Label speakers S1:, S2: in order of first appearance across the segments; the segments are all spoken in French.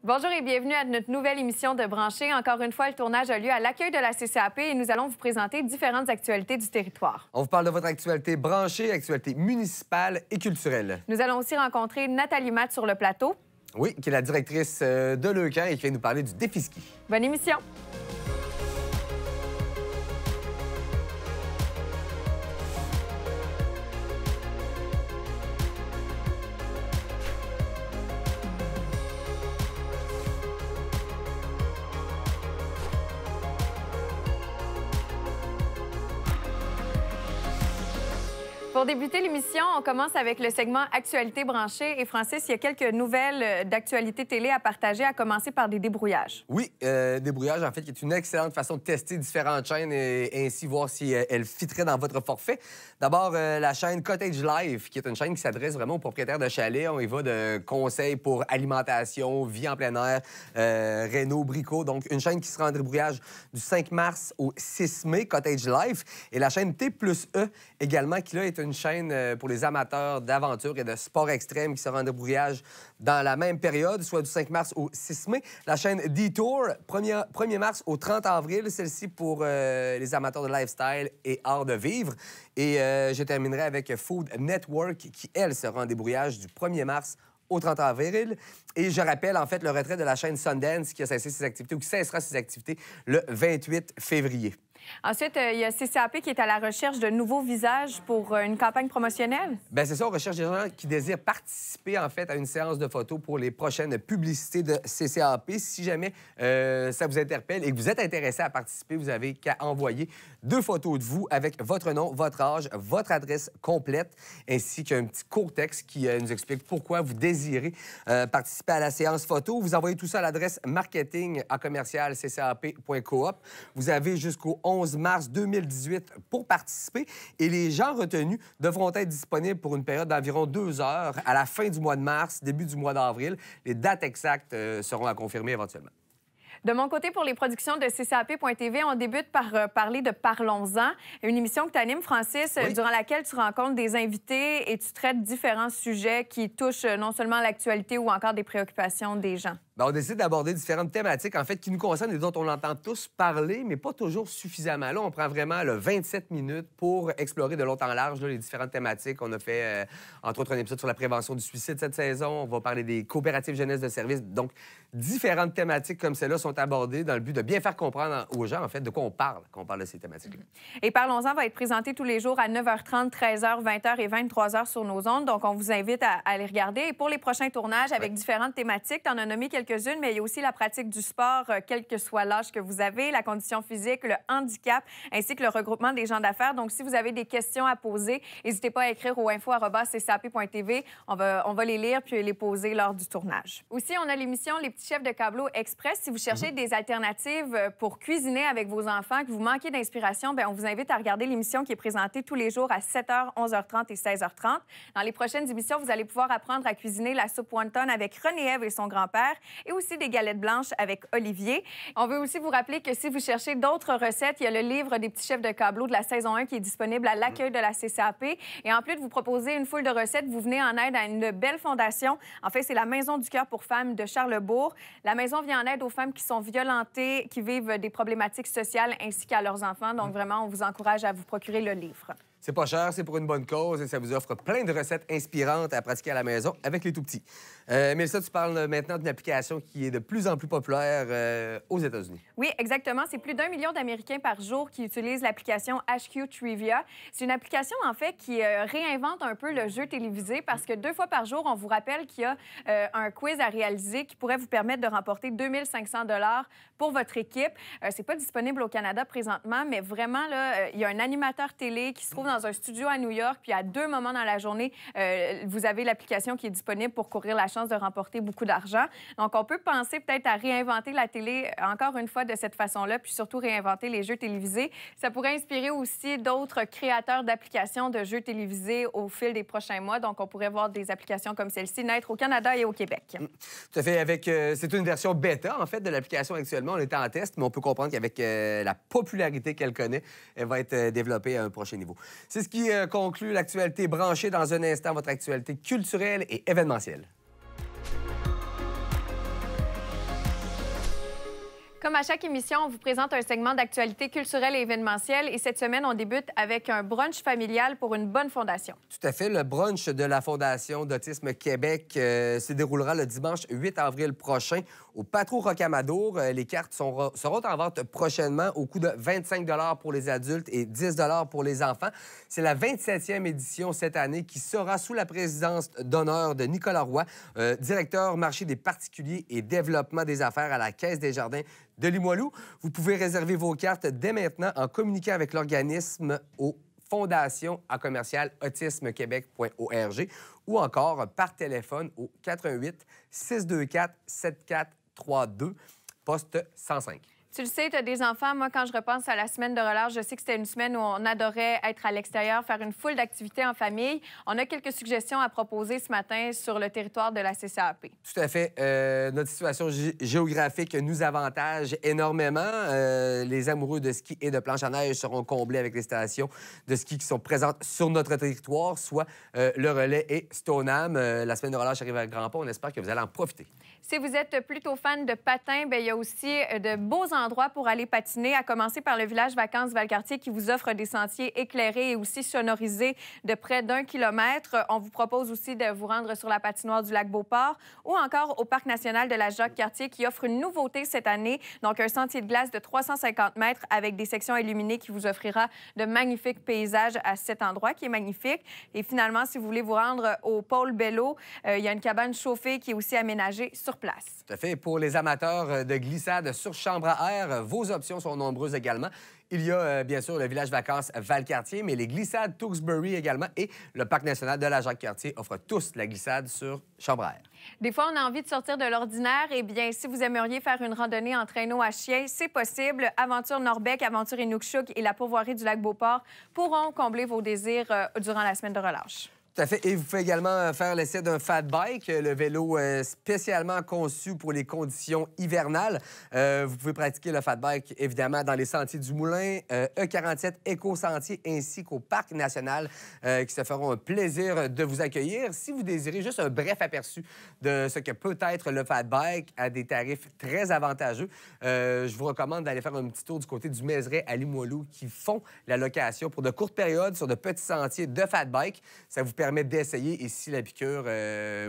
S1: Bonjour et bienvenue à notre nouvelle émission de Branché. Encore une fois, le tournage a lieu à l'accueil de la CCAP et nous allons vous présenter différentes actualités du territoire.
S2: On vous parle de votre actualité branchée, actualité municipale et culturelle.
S1: Nous allons aussi rencontrer Nathalie Matt sur le plateau.
S2: Oui, qui est la directrice de Leucan et qui vient nous parler du défi ski.
S1: Bonne émission! Pour débuter l'émission, on commence avec le segment Actualité branchée. Et Francis, il y a quelques nouvelles d'actualité télé à partager, à commencer par des débrouillages.
S2: Oui, débrouillage, en fait, qui est une excellente façon de tester différentes chaînes et ainsi voir si elles fitteraient dans votre forfait. D'abord, la chaîne Cottage Life, qui est une chaîne qui s'adresse vraiment aux propriétaires de chalets. On y va de conseils pour alimentation, vie en plein air, réno, bricot. Donc, une chaîne qui sera en débrouillage du 5 mars au 6 mai, Cottage Life. Et la chaîne T+E également, qui là est une chaîne pour les amateurs d'aventure et de sport extrême qui sera en débrouillage dans la même période, soit du 5 mars au 6 mai. La chaîne Detour, 1er mars au 30 avril, celle-ci pour les amateurs de lifestyle et art de vivre. Et je terminerai avec Food Network qui, elle, sera en débrouillage du 1er mars au 30 avril. Et je rappelle, en fait, le retrait de la chaîne Sundance qui a cessé ses activités ou qui cessera ses activités le 28 février.
S1: Ensuite, il y a CCAP qui est à la recherche de nouveaux visages pour une campagne promotionnelle.
S2: Bien, c'est ça, on recherche des gens qui désirent participer, en fait, à une séance de photos pour les prochaines publicités de CCAP. Si jamais ça vous interpelle et que vous êtes intéressé à participer, vous avez qu'à envoyer 2 photos de vous avec votre nom, votre âge, votre adresse complète, ainsi qu'un petit court texte qui nous explique pourquoi vous désirez participer à la séance photo. Vous envoyez tout ça à l'adresse marketing@ccap.coop. Vous avez jusqu'au 11 mars 2018 pour participer et les gens retenus devront être disponibles pour une période d'environ 2 heures à la fin du mois de mars, début du mois d'avril. Les dates exactes seront à confirmer éventuellement.
S1: De mon côté, pour les productions de CCAP.tv, on débute par parler de Parlons-en, une émission que tu animes, Francis,
S2: oui,
S1: durant laquelle tu rencontres des invités et tu traites différents sujets qui touchent non seulement l'actualité ou encore des préoccupations des gens.
S2: Bien, on décide d'aborder différentes thématiques, en fait, qui nous concernent et dont on entend tous parler, mais pas toujours suffisamment. Là, on prend vraiment 27 minutes pour explorer de long en large les différentes thématiques. On a fait, entre autres, un épisode sur la prévention du suicide cette saison. On va parler des coopératives jeunesse de service. Donc, différentes thématiques comme celles-là sont abordées dans le but de bien faire comprendre aux gens, en fait, de quoi on parle quand on parle de ces thématiques-là.
S1: Et Parlons-en va être présenté tous les jours à 9h30, 13h, 20h et 23h sur nos ondes. Donc, on vous invite à les regarder. Et pour les prochains tournages avec différentes thématiques, tu en as nommé quelques-unes, mais il y a aussi la pratique du sport, quel que soit l'âge que vous avez, la condition physique, le handicap, ainsi que le regroupement des gens d'affaires. Donc, si vous avez des questions à poser, n'hésitez pas à écrire au info@ccap.tv. On va les lire puis les poser lors du tournage. Aussi, on a l'émission Les petits chefs de Cablo Express. Si vous cherchez des alternatives pour cuisiner avec vos enfants, que vous manquez d'inspiration, bien, on vous invite à regarder l'émission qui est présentée tous les jours à 7h, 11h30 et 16h30. Dans les prochaines émissions, vous allez pouvoir apprendre à cuisiner la soupe wonton avec René-Ève et son grand-père et aussi des galettes blanches avec Olivier. On veut aussi vous rappeler que si vous cherchez d'autres recettes, il y a le livre des petits chefs de Cablo de la saison 1 qui est disponible à l'accueil de la CCAP. Et en plus de vous proposer une foule de recettes, vous venez en aide à une belle fondation. En fait, c'est la Maison du cœur pour femmes de Charlesbourg. La maison vient en aide aux femmes qui sont violentées, qui vivent des problématiques sociales ainsi qu'à leurs enfants. Donc, vraiment, on vous encourage à vous procurer le livre.
S2: C'est pas cher, c'est pour une bonne cause et ça vous offre plein de recettes inspirantes à pratiquer à la maison avec les tout-petits. Mélissa, tu parles maintenant d'une application qui est de plus en plus populaire aux États-Unis.
S1: Oui, exactement. C'est plus d'1 million d'Américains par jour qui utilisent l'application HQ Trivia. C'est une application, en fait, qui réinvente un peu le jeu télévisé parce que 2 fois par jour, on vous rappelle qu'il y a un quiz à réaliser qui pourrait vous permettre de remporter 2500 $ pour votre équipe. C'est pas disponible au Canada présentement, mais vraiment, là, il y a un animateur télé qui se trouve dans un studio à New York, puis à 2 moments dans la journée, vous avez l'application qui est disponible pour courir la chance de remporter beaucoup d'argent. Donc, on peut penser peut-être à réinventer la télé, encore une fois, de cette façon-là, puis surtout réinventer les jeux télévisés. Ça pourrait inspirer aussi d'autres créateurs d'applications de jeux télévisés au fil des prochains mois. Donc, on pourrait voir des applications comme celle-ci naître au Canada et au Québec.
S2: Tout à fait. C'est une version bêta, en fait, de l'application actuellement. On est en test, mais on peut comprendre qu'avec la popularité qu'elle connaît, elle va être développée à un prochain niveau. C'est ce qui conclut l'actualité branchée. Dans un instant, votre actualité culturelle et événementielle.
S1: Comme à chaque émission, on vous présente un segment d'actualité culturelle et événementielle. Et cette semaine, on débute avec un brunch familial pour une bonne fondation.
S2: Tout à fait. Le brunch de la Fondation d'Autisme Québec se déroulera le dimanche 8 avril prochain au Patro Rocamadour. Les cartes seront en vente prochainement au coût de 25 pour les adultes et 10 pour les enfants. C'est la 27e édition cette année qui sera sous la présidence d'honneur de Nicolas Roy, directeur marché des particuliers et développement des affaires à la Caisse des Jardins de Limoilou. Vous pouvez réserver vos cartes dès maintenant en communiquant avec l'organisme au fondation@autismequebec.org ou encore par téléphone au 88 624 7432, poste 105.
S1: Tu le sais, tu as des enfants. Moi, quand je repense à la semaine de relâche, je sais que c'était une semaine où on adorait être à l'extérieur, faire une foule d'activités en famille. On a quelques suggestions à proposer ce matin sur le territoire de la CCAP.
S2: Tout à fait. Notre situation géographique nous avantage énormément. Les amoureux de ski et de planche à neige seront comblés avec les stations de ski qui sont présentes sur notre territoire, soit le Relais et Stoneham. La semaine de relâche arrive à grands pas. On espère que vous allez en profiter.
S1: Si vous êtes plutôt fan de patins, bien, il y a aussi de beaux endroits pour aller patiner, à commencer par le village Vacances Valcartier qui vous offre des sentiers éclairés et aussi sonorisés de près d'1 kilomètre. On vous propose aussi de vous rendre sur la patinoire du lac Beauport ou encore au Parc national de la Jacques-Cartier qui offre une nouveauté cette année, donc un sentier de glace de 350 mètres avec des sections illuminées qui vous offrira de magnifiques paysages à cet endroit qui est magnifique. Et finalement, si vous voulez vous rendre au pôle Bello, il y a une cabane chauffée qui est aussi aménagée sur place.
S2: Tout à fait. Pour les amateurs de glissade sur chambre à air, vos options sont nombreuses également. Il y a bien sûr le village vacances Valcartier, mais les glissades Tewksbury également et le Parc national de la Jacques-Cartier offrent tous la glissade sur chambre à air.
S1: Des fois, on a envie de sortir de l'ordinaire. Eh bien, si vous aimeriez faire une randonnée en traîneau à chien, c'est possible. Aventure Norbec, Aventure Inukshuk et la pourvoirie du lac Beauport pourront combler vos désirs durant la semaine de relâche.
S2: Tout à fait. Et vous pouvez également faire l'essai d'un fat bike, le vélo spécialement conçu pour les conditions hivernales. Vous pouvez pratiquer le fat bike, évidemment, dans les sentiers du Moulin, E47 Éco-Sentier, ainsi qu'au Parc national, qui se feront un plaisir de vous accueillir. Si vous désirez juste un bref aperçu de ce que peut être le fat bike à des tarifs très avantageux, je vous recommande d'aller faire un petit tour du côté du Mézeray à Limoilou, qui font la location pour de courtes périodes sur de petits sentiers de fat bike. Ça vous permet d'essayer et si la piqûre,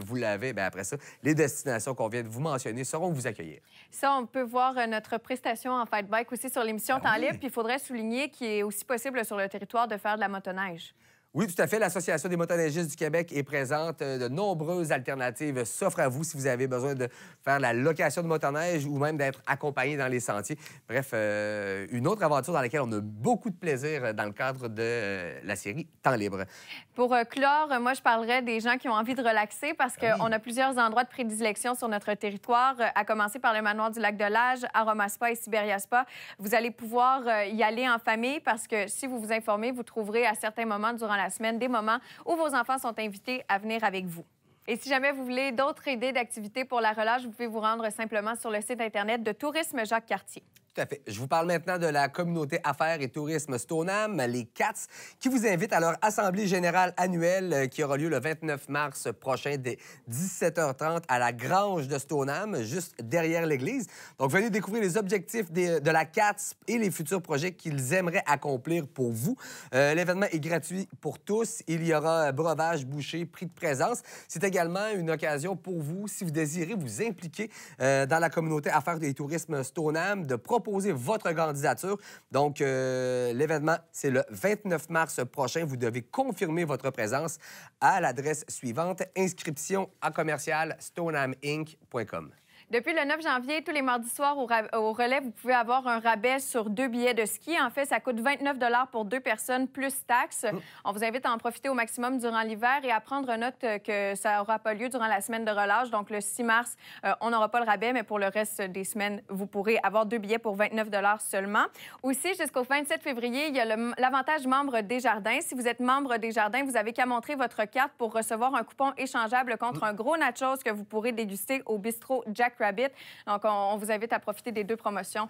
S2: vous l'avez, bien après ça, les destinations qu'on vient de vous mentionner sauront vous accueillir.
S1: Ça, on peut voir notre prestation en fat bike aussi sur l'émission Temps libre. Puis il faudrait souligner qu'il est aussi possible sur le territoire de faire de la motoneige.
S2: Oui, tout à fait. L'Association des motoneigistes du Québec est présente. De nombreuses alternatives s'offrent à vous si vous avez besoin de faire la location de motoneige ou même d'être accompagné dans les sentiers. Bref, une autre aventure dans laquelle on a beaucoup de plaisir dans le cadre de la série Temps libre.
S1: Pour clore, moi, je parlerais des gens qui ont envie de relaxer parce qu'on a plusieurs endroits de prédilection sur notre territoire, à commencer par le manoir du Lac-de-Lage, Aromaspa et Siberia Spa. Vous allez pouvoir y aller en famille parce que si vous vous informez, vous trouverez à certains moments durant la semaine des moments où vos enfants sont invités à venir avec vous. Et si jamais vous voulez d'autres idées d'activités pour la relâche, vous pouvez vous rendre simplement sur le site Internet de Tourisme Jacques-Cartier.
S2: Tout à fait. Je vous parle maintenant de la communauté Affaires et Tourisme Stoneham, les CATS, qui vous invite à leur assemblée générale annuelle qui aura lieu le 29 mars prochain dès 17h30 à la Grange de Stoneham, juste derrière l'église. Donc, venez découvrir les objectifs de la CATS et les futurs projets qu'ils aimeraient accomplir pour vous. L'événement est gratuit pour tous. Il y aura breuvage, bouchée, prix de présence. C'est également une occasion pour vous, si vous désirez vous impliquer dans la communauté Affaires et Tourisme Stoneham, de proposer votre candidature. Donc, l'événement, c'est le 29 mars prochain. Vous devez confirmer votre présence à l'adresse suivante, inscription@stonehaminc.com.
S1: Depuis le 9 janvier, tous les mardis soirs au Relais, vous pouvez avoir un rabais sur 2 billets de ski. En fait, ça coûte 29 pour 2 personnes plus taxes. On vous invite à en profiter au maximum durant l'hiver et à prendre note que ça n'aura pas lieu durant la semaine de relâche. Donc, le 6 mars, on n'aura pas le rabais, mais pour le reste des semaines, vous pourrez avoir 2 billets pour 29 seulement. Aussi, jusqu'au 27 février, il y a l'avantage membre Desjardins. Si vous êtes membre Desjardins, vous avez qu'à montrer votre carte pour recevoir un coupon échangeable contre un gros nachos que vous pourrez déguster au bistrot Jack Jackrabbit. Donc, on vous invite à profiter des 2 promotions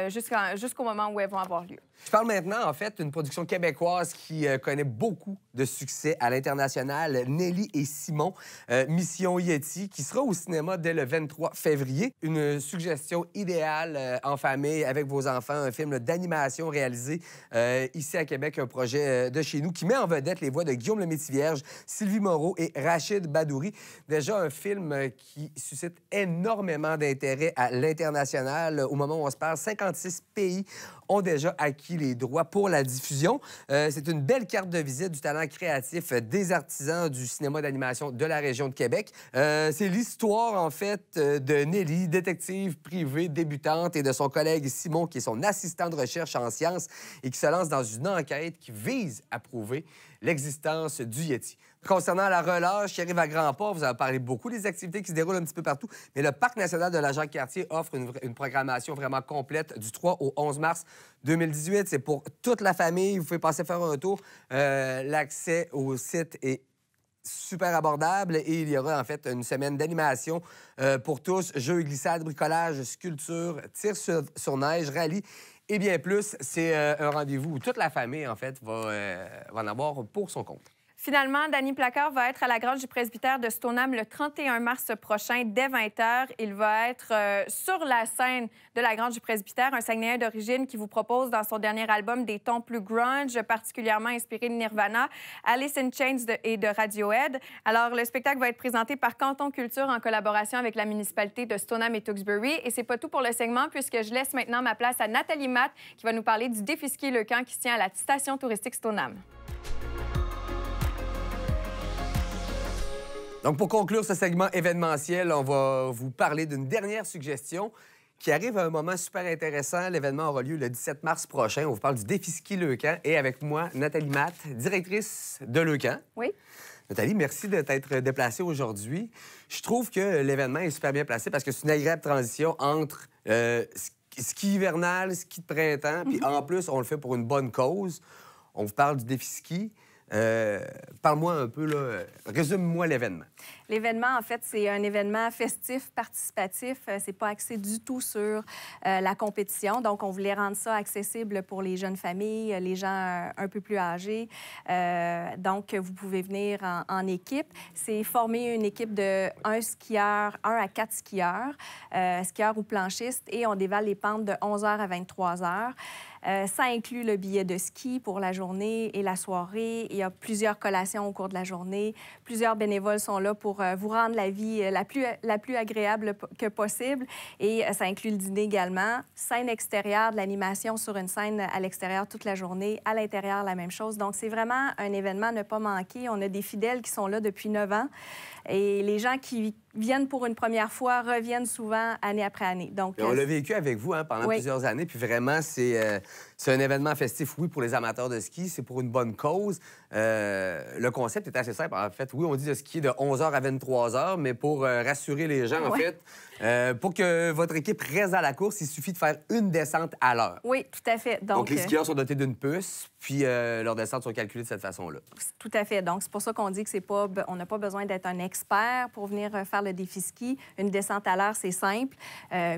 S1: jusqu'au moment où elles vont avoir lieu.
S2: Je parle maintenant, en fait, d'une production québécoise qui connaît beaucoup de succès à l'international. Nelly et Simon, Mission Yeti, qui sera au cinéma dès le 23 février. Une suggestion idéale en famille avec vos enfants. Un film d'animation réalisé ici à Québec, un projet de chez nous qui met en vedette les voix de Guillaume le Métivierge, Sylvie Moreau et Rachid Badouri. Déjà un film qui suscite énormément d'intérêt à l'international. Au moment où on se parle, 56 pays ont déjà acquis les droits pour la diffusion. C'est une belle carte de visite du talent créatif des artisans du cinéma d'animation de la région de Québec. C'est l'histoire, en fait, de Nelly, détective privée débutante, et de son collègue Simon, qui est son assistant de recherche en sciences et qui se lance dans une enquête qui vise à prouver l'existence du Yeti. Concernant la relâche qui arrive à grands pas, vous avez parlé beaucoup des activités qui se déroulent un petit peu partout, mais le Parc national de la Jacques-Cartier offre une programmation vraiment complète du 3 au 11 mars 2018. C'est pour toute la famille. Vous pouvez passer faire un tour. L'accès au site est super abordable et il y aura en fait une semaine d'animation pour tous. Jeux, glissades, bricolage, sculpture, tir sur neige, rallye et bien plus. C'est un rendez-vous où toute la famille, en fait, va en avoir pour son compte.
S1: Finalement, Danny Placard va être à la Grange du Presbytère de Stoneham le 31 mars prochain, dès 20h. Il va être sur la scène de la Grange du Presbytère, un Saguenayen d'origine qui vous propose dans son dernier album des tons plus grunge, particulièrement inspirés de Nirvana, Alice in Chains et de Radiohead. Alors, le spectacle va être présenté par Canton Culture en collaboration avec la municipalité de Stoneham et Tewksbury. Et c'est pas tout pour le segment, puisque je laisse maintenant ma place à Nathalie Matt, qui va nous parler du défi ski Le Camp qui se tient à la station touristique Stoneham.
S2: Donc, pour conclure ce segment événementiel, on va vous parler d'une dernière suggestion qui arrive à un moment super intéressant. L'événement aura lieu le 17 mars prochain. On vous parle du défi ski Le Camp. Et avec moi, Nathalie Matt, directrice de Le Camp.
S1: Oui.
S2: Nathalie, merci de t'être déplacée aujourd'hui. Je trouve que l'événement est super bien placé parce que c'est une agréable transition entre ski hivernal, ski de printemps, puis en plus, on le fait pour une bonne cause. On vous parle du défi ski. Parle-moi un peu, là, résume-moi l'événement.
S3: L'événement, en fait, c'est un événement festif, participatif. C'est pas axé du tout sur la compétition. Donc, on voulait rendre ça accessible pour les jeunes familles, les gens un peu plus âgés. Donc, vous pouvez venir en équipe. C'est former une équipe de 1 skieur, 1 à 4 skieurs, skieurs ou planchistes, et on dévale les pentes de 11h à 23h. Ça inclut le billet de ski pour la journée et la soirée. Il y a plusieurs collations au cours de la journée. Plusieurs bénévoles sont là pour vous rendre la vie la plus agréable que possible. Et ça inclut le dîner également. Scène extérieure, de l'animation sur une scène à l'extérieur toute la journée. À l'intérieur, la même chose. Donc, c'est vraiment un événement à ne pas manquer. On a des fidèles qui sont là depuis 9 ans. Et les gens qui viennent pour une première fois reviennent souvent année après année. Donc,
S2: on l'a vécu avec vous pendant plusieurs années. Puis vraiment, c'est un événement festif, oui, pour les amateurs de ski. C'est pour une bonne cause. Le concept est assez simple. En fait, oui, on dit de skier de 11h à 23h, mais pour rassurer les gens, en fait, pour que votre équipe reste à la course, il suffit de faire une descente à l'heure.
S3: Oui, tout à fait.
S2: Donc les skieurs sont dotés d'une puce, puis leurs descentes sont calculées de cette façon-là.
S3: Tout à fait. Donc, c'est pour ça qu'on dit que c'est pas, on n'a pas besoin d'être un expert pour venir faire le défi ski. Une descente à l'heure, c'est simple.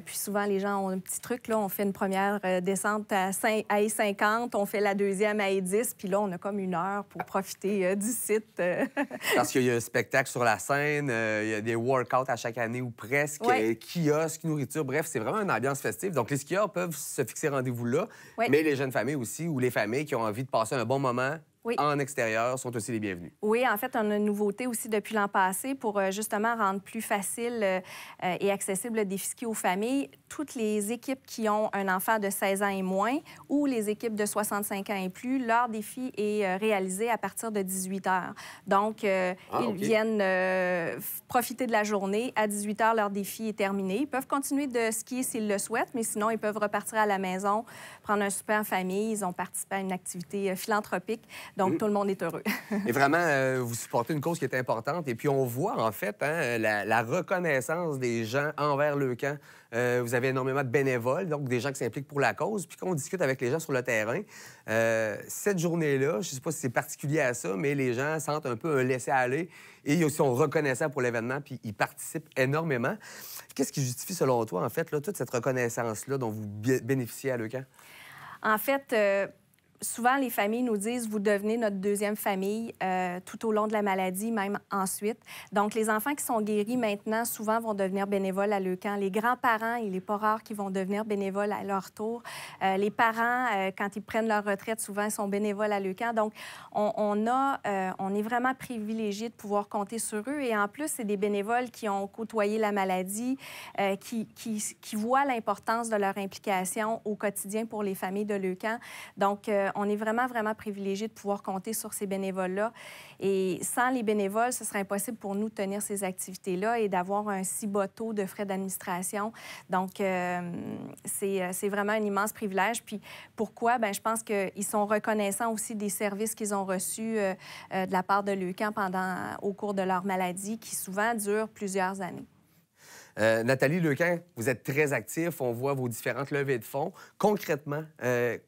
S3: Puis souvent, les gens ont un petit truc. Là, on fait une première descente à I-50, on fait la deuxième à I-10, puis là, on a comme 1 heure pour profiter du site.
S2: Parce qu'il y a un spectacle sur la scène, il y a des workouts à chaque année ou presque, kiosques, nourriture, bref, c'est vraiment une ambiance festive. Donc, les skieurs peuvent se fixer rendez-vous là, mais les jeunes familles aussi, ou les familles qui ont envie de passer un bon moment en extérieur sont aussi les bienvenus.
S3: Oui, en fait, on a une nouveauté aussi depuis l'an passé pour justement rendre plus facile et accessible le défi ski aux familles. Toutes les équipes qui ont un enfant de 16 ans et moins ou les équipes de 65 ans et plus, leur défi est réalisé à partir de 18 heures. Donc, ils viennent profiter de la journée. À 18 heures, leur défi est terminé. Ils peuvent continuer de skier s'ils le souhaitent, mais sinon, ils peuvent repartir à la maison, prendre un souper en famille. Ils ont participé à une activité philanthropique. Donc, tout le monde est heureux.
S2: Et vraiment, vous supportez une cause qui est importante. Et puis, on voit, en fait, hein, la reconnaissance des gens envers le camp. Vous avez énormément de bénévoles, donc des gens qui s'impliquent pour la cause. Puis quand on discute avec les gens sur le terrain, cette journée-là, je ne sais pas si c'est particulier à ça, mais les gens sentent un peu un laisser-aller et ils sont reconnaissants pour l'événement, puis ils participent énormément. Qu'est-ce qui justifie, selon toi, en fait, là, toute cette reconnaissance-là dont vous bénéficiez à Leucan?
S3: En fait, souvent, les familles nous disent « vous devenez notre deuxième famille tout au long de la maladie, même ensuite ». Donc, les enfants qui sont guéris maintenant, souvent, vont devenir bénévoles à Leucan. Les grands-parents, il n'est pas rare qu'ils vont devenir bénévoles à leur tour. Les parents, quand ils prennent leur retraite, souvent, ils sont bénévoles à Leucan. Donc, on est vraiment privilégiés de pouvoir compter sur eux. Et en plus, c'est des bénévoles qui ont côtoyé la maladie, qui voient l'importance de leur implication au quotidien pour les familles de Leucan. Donc, on est vraiment, vraiment privilégiés de pouvoir compter sur ces bénévoles-là. Et sans les bénévoles, ce serait impossible pour nous de tenir ces activités-là et d'avoir un si bas taux de frais d'administration. Donc, c'est vraiment un immense privilège. Puis, pourquoi? Bien, je pense qu'ils sont reconnaissants aussi des services qu'ils ont reçus de la part de Leucan au cours de leur maladie, qui souvent dure plusieurs années.
S2: Nathalie Leucan, vous êtes très actif. On voit vos différentes levées de fonds. Concrètement,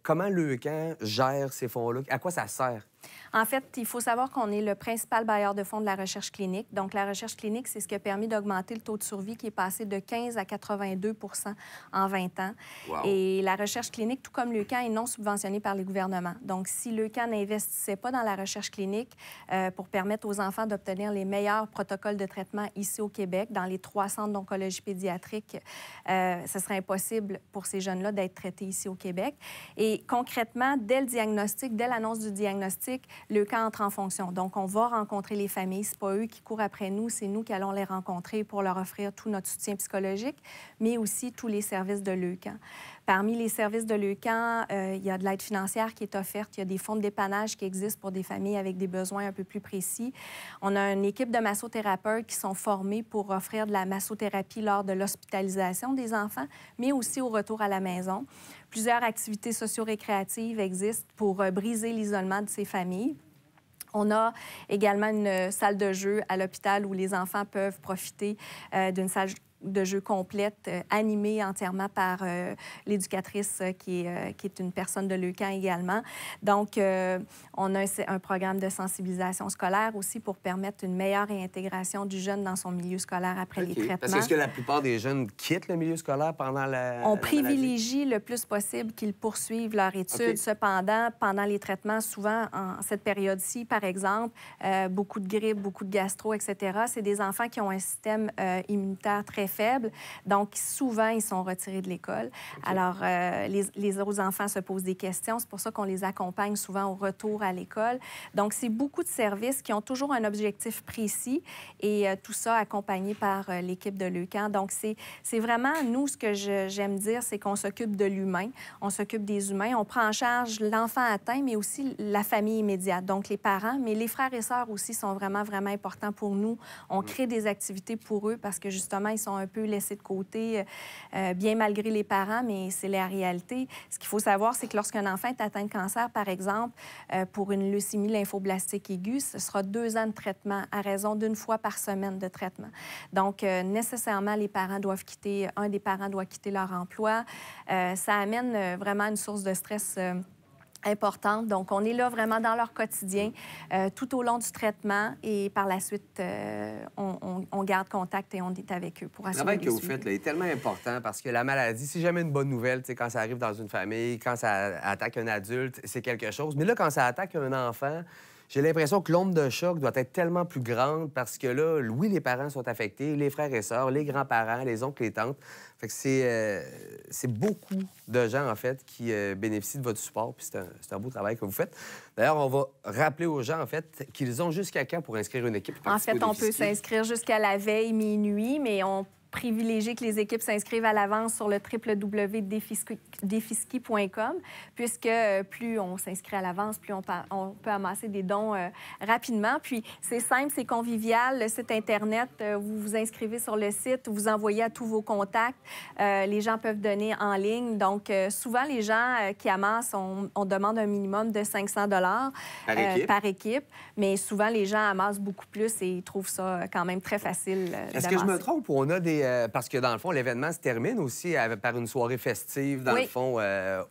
S2: comment Leucan gère ces fonds-là? À quoi ça sert?
S3: En fait, il faut savoir qu'on est le principal bailleur de fonds de la recherche clinique. Donc, la recherche clinique, c'est ce qui a permis d'augmenter le taux de survie qui est passé de 15 à 82 en 20 ans. Wow. Et la recherche clinique, tout comme Leucan, est non subventionnée par les gouvernements. Donc, si Leucan n'investissait pas dans la recherche clinique pour permettre aux enfants d'obtenir les meilleurs protocoles de traitement ici au Québec, dans les 3 centres d'oncologie pédiatrique, ce serait impossible pour ces jeunes-là d'être traités ici au Québec. Et concrètement, dès le diagnostic, dès l'annonce du diagnostic, Leucan entre en fonction. Donc, on va rencontrer les familles. Ce n'est pas eux qui courent après nous, c'est nous qui allons les rencontrer pour leur offrir tout notre soutien psychologique, mais aussi tous les services de Leucan. Parmi les services de Leucan, il y a de l'aide financière qui est offerte. Il y a des fonds de dépannage qui existent pour des familles avec des besoins un peu plus précis. On a une équipe de massothérapeutes qui sont formés pour offrir de la massothérapie lors de l'hospitalisation des enfants, mais aussi au retour à la maison. Plusieurs activités socio-récréatives existent pour briser l'isolement de ces familles. On a également une salle de jeu à l'hôpital où les enfants peuvent profiter d'une salle de jeu complète, animée entièrement par l'éducatrice qui est une personne de Leucan également. Donc, on a un programme de sensibilisation scolaire aussi pour permettre une meilleure réintégration du jeune dans son milieu scolaire après les traitements.
S2: Parce que la plupart des jeunes quittent le milieu scolaire pendant
S3: On privilégie le plus possible qu'ils poursuivent leur étude. Cependant, pendant les traitements, souvent, en cette période-ci, par exemple, beaucoup de grippe, beaucoup de gastro, etc., c'est des enfants qui ont un système immunitaire très faible. Donc, souvent, ils sont retirés de l'école. Alors, les autres enfants se posent des questions. C'est pour ça qu'on les accompagne souvent au retour à l'école. Donc, c'est beaucoup de services qui ont toujours un objectif précis et tout ça accompagné par l'équipe de Leucan. Donc, c'est vraiment, nous, ce que j'aime dire, c'est qu'on s'occupe de l'humain, on s'occupe des humains, on prend en charge l'enfant atteint, mais aussi la famille immédiate, donc les parents, mais les frères et sœurs aussi sont vraiment, vraiment importants pour nous. On crée des activités pour eux parce que, justement, ils sont un peu laissés de côté, bien malgré les parents, mais c'est la réalité. Ce qu'il faut savoir, c'est que lorsqu'un enfant est atteint de cancer, par exemple, pour une leucémie lymphoblastique aiguë, ce sera 2 ans de traitement à raison d'1 fois par semaine de traitement. Donc, nécessairement, un des parents doit quitter leur emploi. Ça amène vraiment une source de stress importante. Donc, on est là vraiment dans leur quotidien tout au long du traitement et par la suite, on garde contact et on est avec eux pour assurer
S2: le travail que vous faites là, est tellement important parce que la maladie, c'est jamais une bonne nouvelle. Quand ça arrive dans une famille, quand ça attaque un adulte, c'est quelque chose. Mais là, quand ça attaque un enfant, j'ai l'impression que l'onde de choc doit être tellement plus grande parce que là, oui, les parents sont affectés, les frères et sœurs, les grands-parents, les oncles, les tantes. Fait que c'est beaucoup de gens, en fait, qui bénéficient de votre support, puis c'est un beau travail que vous faites. D'ailleurs, on va rappeler aux gens, en fait, qu'ils ont jusqu'à quand pour inscrire une équipe?
S3: En fait, on peut s'inscrire jusqu'à la veille, minuit, mais on privilégier que les équipes s'inscrivent à l'avance sur le www.defiski.com, puisque plus on s'inscrit à l'avance, plus on peut amasser des dons rapidement. Puis, c'est simple, c'est convivial. Le site Internet, vous vous inscrivez sur le site, vous envoyez à tous vos contacts. Les gens peuvent donner en ligne. Donc, souvent, les gens qui amassent, on demande un minimum de 500 par équipe. Mais souvent, les gens amassent beaucoup plus et ils trouvent ça quand même très facile
S2: Est-ce que je me trompe ou on a des... parce que, dans le fond, l'événement se termine aussi par une soirée festive, dans le fond,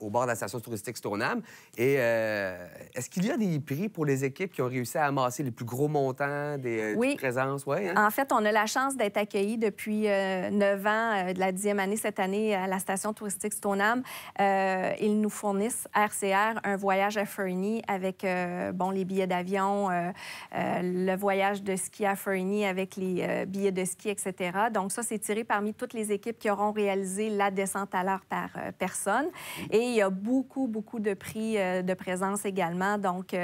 S2: au bord de la station touristique Stoneham. Et est-ce qu'il y a des prix pour les équipes qui ont réussi à amasser les plus gros montants des présences? Ouais, hein?
S3: En fait, on a la chance d'être accueillis depuis 9 ans, de la 10e année cette année, à la station touristique Stoneham. Ils nous fournissent, RCR, un voyage à Fernie avec les billets d'avion, le voyage de ski à Fernie avec les billets de ski, etc. Donc, ça, c'est tiré parmi toutes les équipes qui auront réalisé la descente à l'heure par personne. Et il y a beaucoup, beaucoup de prix de présence également. Donc,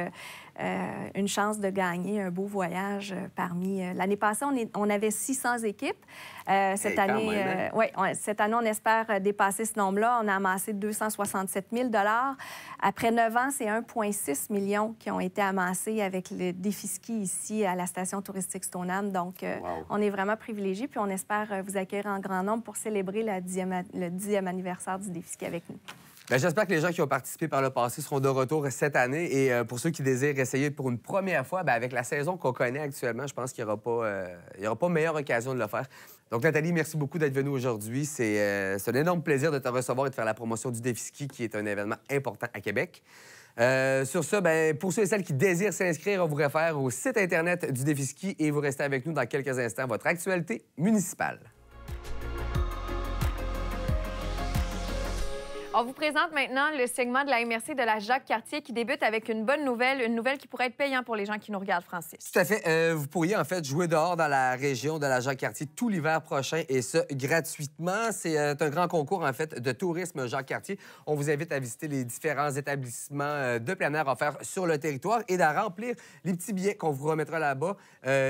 S3: une chance de gagner un beau voyage parmi... L'année passée, on avait 600 équipes. Cette année, cette année, on espère dépasser ce nombre-là. On a amassé 267 000 $. Après 9 ans, c'est 1,6 million qui ont été amassés avec le Defiski ici à la station touristique Stoneham. Donc, on est vraiment privilégiés. Puis on espère vous accueillir en grand nombre pour célébrer le 10e anniversaire du Defiski avec nous.
S2: Bien, j'espère que les gens qui ont participé par le passé seront de retour cette année. Et pour ceux qui désirent essayer pour une première fois, bien, avec la saison qu'on connaît actuellement, je pense qu'il n'y aura pas meilleure occasion de le faire. Donc, Nathalie, merci beaucoup d'être venue aujourd'hui. C'est un énorme plaisir de te recevoir et de faire la promotion du Defiski, qui est un événement important à Québec. Sur ce, bien, pour ceux et celles qui désirent s'inscrire, on vous réfère au site Internet du Defiski et vous restez avec nous dans quelques instants. Votre actualité municipale.
S1: On vous présente maintenant le segment de la MRC de la Jacques-Cartier qui débute avec une nouvelle qui pourrait être payante pour les gens qui nous regardent, Francis.
S2: Tout à fait. Vous pourriez, en fait, jouer dehors dans la région de la Jacques-Cartier tout l'hiver prochain, et ce, gratuitement. C'est un grand concours, en fait, de tourisme Jacques-Cartier. On vous invite à visiter les différents établissements de plein air offerts sur le territoire et à remplir les petits billets qu'on vous remettra là-bas,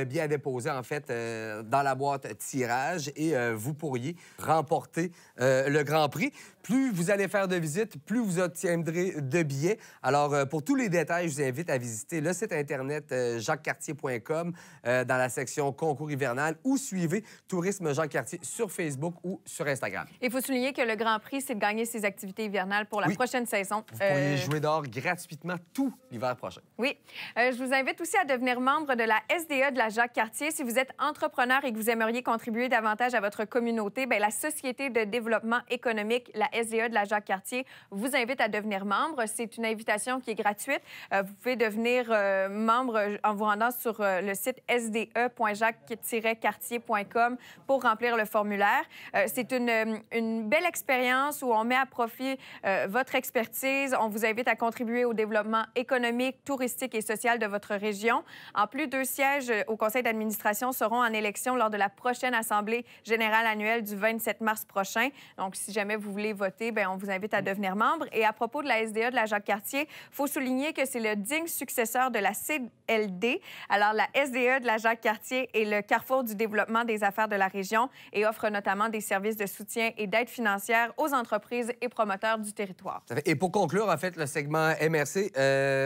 S2: billets à déposer, en fait, dans la boîte tirage, et vous pourriez remporter le Grand Prix. Plus vous allez faire de visites, plus vous obtiendrez de billets. Alors, pour tous les détails, je vous invite à visiter le site Internet jacquescartier.com dans la section concours hivernal ou suivez Tourisme Jacques-Cartier sur Facebook ou sur Instagram.
S1: Il faut souligner que le Grand Prix, c'est de gagner ses activités hivernales pour la prochaine saison.
S2: Vous pourriez jouer dehors gratuitement tout l'hiver prochain.
S1: Oui. Je vous invite aussi à devenir membre de la SDE de la Jacques-Cartier. Si vous êtes entrepreneur et que vous aimeriez contribuer davantage à votre communauté, bien, la Société de développement économique, la SDE de la Jacques-Cartier, vous invite à devenir membre. C'est une invitation qui est gratuite. Vous pouvez devenir membre en vous rendant sur le site sde.jacques-cartier.com pour remplir le formulaire. C'est une belle expérience où on met à profit votre expertise. On vous invite à contribuer au développement économique, touristique et social de votre région. En plus, 2 sièges au conseil d'administration seront en élection lors de la prochaine Assemblée générale annuelle du 27 mars prochain. Donc, si jamais vous voulez voter, bien, on vous invite à devenir membre. Et à propos de la SDE de la Jacques-Cartier, il faut souligner que c'est le digne successeur de la CLD. Alors, la SDE de la Jacques-Cartier est le carrefour du développement des affaires de la région et offre notamment des services de soutien et d'aide financière aux entreprises et promoteurs du territoire.
S2: Et pour conclure, en fait, le segment MRC,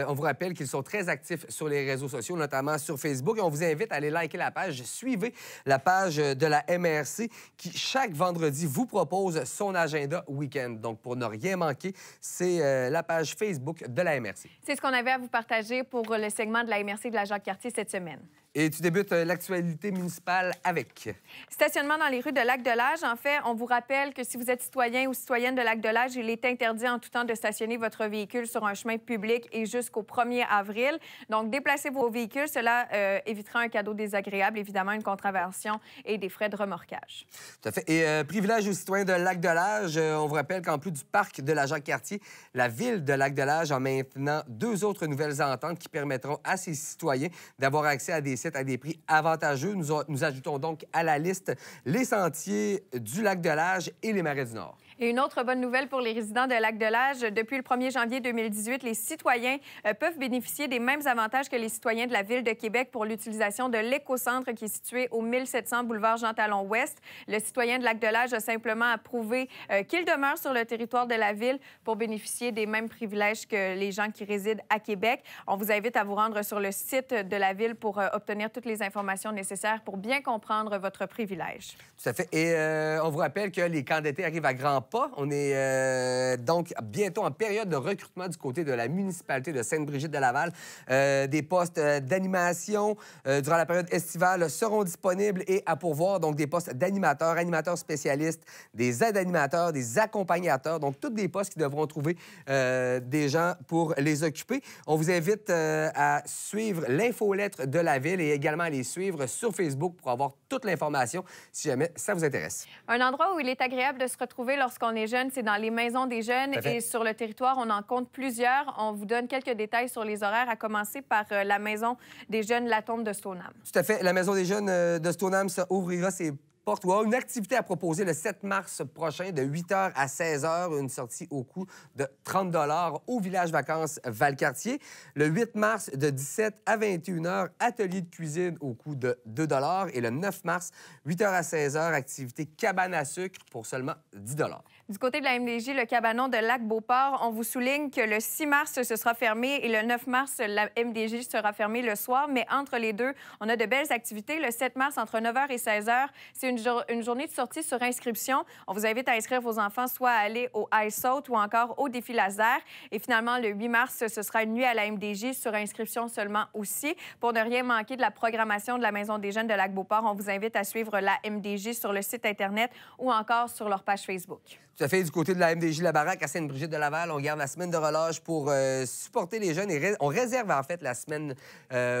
S2: on vous rappelle qu'ils sont très actifs sur les réseaux sociaux, notamment sur Facebook. Et on vous invite à aller liker la page. Suivez la page de la MRC qui, chaque vendredi, vous propose son agenda week-end. Donc, pour ne rien manquer, c'est la page Facebook de la MRC.
S1: C'est ce qu'on avait à vous partager pour le segment de la MRC de la Jacques-Cartier cette semaine.
S2: Et tu débutes l'actualité municipale avec...
S1: Stationnement dans les rues de Lac-de-Lage. En fait, on vous rappelle que si vous êtes citoyen ou citoyenne de Lac-de-Lage, il est interdit en tout temps de stationner votre véhicule sur un chemin public et jusqu'au 1er avril. Donc, déplacez vos véhicules. Cela évitera un cadeau désagréable, évidemment, une contravention et des frais de remorquage.
S2: Tout à fait. Et privilège aux citoyens de Lac-de-Lage, on vous rappelle qu'en plus du parc de la Jacques-Cartier, la ville de Lac-de-Lage a maintenant 2 autres nouvelles ententes qui permettront à ses citoyens d'avoir accès à des sites sites à des prix avantageux. Nous ajoutons donc à la liste les sentiers du Lac-de-Lage et les Marais du Nord.
S1: Et une autre bonne nouvelle pour les résidents de Lac-de-Lage, depuis le 1er janvier 2018, les citoyens peuvent bénéficier des mêmes avantages que les citoyens de la Ville de Québec pour l'utilisation de l'écocentre qui est situé au 1700 boulevard Jean-Talon-Ouest. Le citoyen de Lac-de-Lage a simplement à prouver qu'il demeure sur le territoire de la Ville pour bénéficier des mêmes privilèges que les gens qui résident à Québec. On vous invite à vous rendre sur le site de la Ville pour obtenir toutes les informations nécessaires pour bien comprendre votre privilège.
S2: Tout à fait. Et on vous rappelle que les camps d'été arrivent à grands pas. On est donc bientôt en période de recrutement du côté de la municipalité de Sainte-Brigitte-de-Laval. Des postes d'animation durant la période estivale seront disponibles et à pourvoir. Donc, des postes d'animateurs, animateurs spécialistes, des aides-animateurs, des accompagnateurs. Donc, tous des postes qui devront trouver des gens pour les occuper. On vous invite à suivre l'infolettre de la Ville et également à les suivre sur Facebook pour avoir toute l'information si jamais ça vous intéresse.
S1: Un endroit où il est agréable de se retrouver lorsqu'on est jeune, c'est dans les maisons des jeunes. Et sur le territoire, on en compte plusieurs. On vous donne quelques détails sur les horaires, à commencer par la maison des jeunes La Tombe de Stoneham.
S2: Tout à fait. La maison des jeunes de Stoneham ouvrira ses portes ou a une activité à proposer le 7 mars prochain de 8h à 16h, une sortie au coût de 30 $ au village vacances Valcartier. Le 8 mars de 17 à 21h, atelier de cuisine au coût de 2 $. Et le 9 mars, 8h à 16h, activité cabane à sucre pour seulement 10 $.
S1: Du côté de la MDJ, le cabanon de Lac-Beauport, on vous souligne que le 6 mars, ce sera fermé et le 9 mars, la MDJ sera fermée le soir. Mais entre les deux, on a de belles activités. Le 7 mars, entre 9h et 16h, c'est une journée de sortie sur inscription. On vous invite à inscrire vos enfants soit à aller au Ice Out ou encore au défi laser. Et finalement, le 8 mars, ce sera une nuit à la MDJ sur inscription seulement aussi. Pour ne rien manquer de la programmation de la Maison des jeunes de Lac-Beauport, on vous invite à suivre la MDJ sur le site Internet ou encore sur leur page Facebook.
S2: Tout à fait. Du côté de la MDJ La Baraque à Sainte-Brigitte-de-Laval, on garde la semaine de relâche pour supporter les jeunes et on réserve en fait la semaine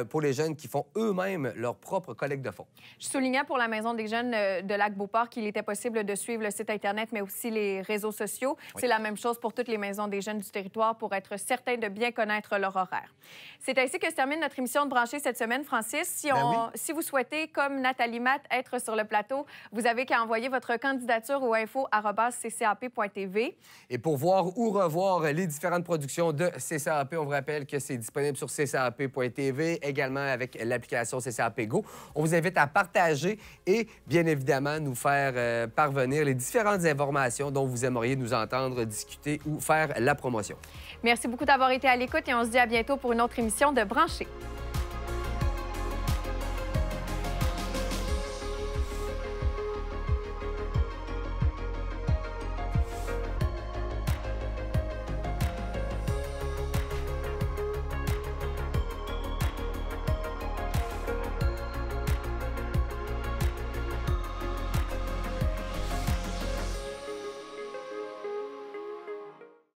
S2: pour les jeunes qui font eux-mêmes leur propre collecte de fonds.
S1: Je soulignais pour la Maison des jeunes de Lac-Beauport qu'il était possible de suivre le site Internet, mais aussi les réseaux sociaux. Oui. C'est la même chose pour toutes les maisons des jeunes du territoire pour être certain de bien connaître leur horaire. C'est ainsi que se termine notre émission de Brancher cette semaine, Francis. Si vous souhaitez, comme Nathalie Matt, être sur le plateau, vous avez qu'à envoyer votre candidature au info@ccap.tv.
S2: Et pour voir ou revoir les différentes productions de CCAP, on vous rappelle que c'est disponible sur ccap.tv, également avec l'application CCAP Go. On vous invite à partager et, bien évidemment, nous faire parvenir les différentes informations dont vous aimeriez nous entendre discuter ou faire la promotion.
S1: Merci beaucoup d'avoir été à l'écoute et on se dit à bientôt pour une autre émission de Brancher.